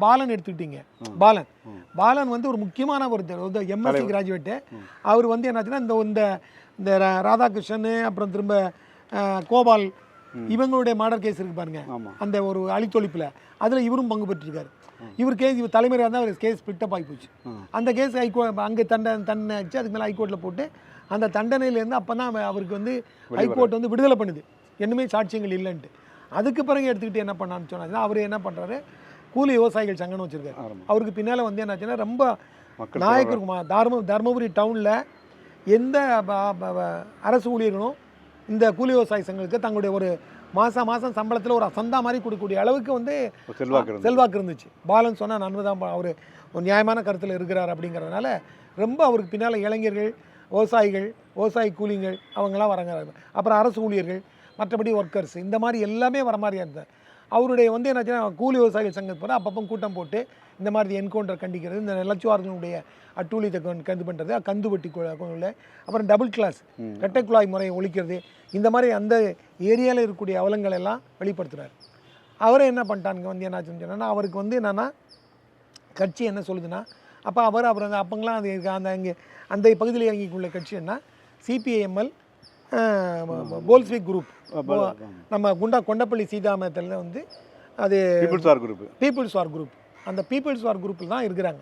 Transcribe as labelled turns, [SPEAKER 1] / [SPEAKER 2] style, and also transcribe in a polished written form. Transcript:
[SPEAKER 1] பாலன் எடுத்துக்கிட்டீங்க. பாலன் வந்து ஒரு முக்கியமான ஒரு எம்எஸ்சி கிராஜுவேட்டு. அவர் வந்து என்னாச்சுன்னா இந்த இந்த ராதாகிருஷ்ணன் அப்புறம் திரும்ப கோபால் இவங்களுடைய மர்டர் கேஸ் இருக்கு பாருங்க, அந்த ஒரு அழித்தொழிப்பில் அதில் இவரும் பங்கு பெற்றிருக்காரு. இவர் தலைமையாக இருந்தால் அவர் கேஸ் ஸ்பிட்டப் ஆகி போச்சு. அந்த கேஸ் அங்கே தண்டனை ஆச்சு. அதுக்கு மேலே ஹைகோர்ட்டில் போட்டு அந்த தண்டனையிலேருந்து அப்போ தான் அவருக்கு வந்து ஹைகோர்ட் வந்து விடுதலை பண்ணுது, என்னமே சாட்சியங்கள் இல்லைன்ட்டு. அதுக்கு பிறகு எடுத்துக்கிட்டு என்ன பண்ணான்னு சொன்னாச்சுன்னா அவர் என்ன பண்ணுறாரு, கூலி விவசாயிகள் சங்கம்னு வச்சுருக்காரு. அவருக்கு பின்னால் வந்து என்னாச்சுன்னா ரொம்ப நாயக்கர் தர்மபுரி டவுனில் எந்த அரசு ஊழியர்களும் இந்த கூலி விவசாய சங்கங்களுக்கு தங்களுடைய ஒரு மாதம் சம்பளத்தில் ஒரு சந்தா மாதிரி கொடுக்கக்கூடிய அளவுக்கு வந்து செல்வாக்கு இருந்துச்சு. பாலன் சொன்னால் நன்மை தான், அவர் ஒரு நியாயமான கருத்தில் இருக்கிறார் அப்படிங்கிறதுனால ரொம்ப அவருக்கு பின்னால் இளைஞர்கள், விவசாய கூலிங்கள் அவங்களாம் வரங்க. அப்புறம் அரசு ஊழியர்கள், மற்றபடி ஒர்க்கர்ஸ், இந்த மாதிரி எல்லாமே வர மாதிரியாக இருந்தார். அவருடைய வந்து என்னாச்சுன்னா கூலி விவசாயிகள் சங்கத்துக்கு போனால் அப்பப்போ கூட்டம் போட்டு இந்த மாதிரி என்கவுண்டர் கண்டிக்கிறது, இந்த நிலச்சுவார்களுடைய அட்டூழியத்தை கந்து பண்ணுறது, கந்து வெட்டி கொள்ள, அப்புறம் டபுள் கிளாஸ் இரட்டை குழாய் முறையை ஒழிக்கிறது, இந்த மாதிரி அந்த ஏரியாவில் இருக்கக்கூடிய அவலங்கள் எல்லாம் வெளிப்படுத்துகிறார். அவரை என்ன பண்ணிட்டாங்க வந்து என்னாச்சுன்னு சொன்னால், அவருக்கு வந்து என்னென்னா கட்சி என்ன சொல்லுதுன்னா, அப்போ அவர் வந்து அப்போங்களாம் அது அந்த இங்கே அந்த பகுதியில் இறங்கிக்குள்ள கட்சி என்ன, சிபிஐஎம்எல் போல்ஸ்விக் குரூப், நம்ம கொண்டப்பள்ளி சீதாமத்தில் வந்து அது பீப்புள்ஸ் வார் குரூப், அந்த பீப்புள்ஸ் வார் குரூப்பில் தான் இருக்கிறாங்க.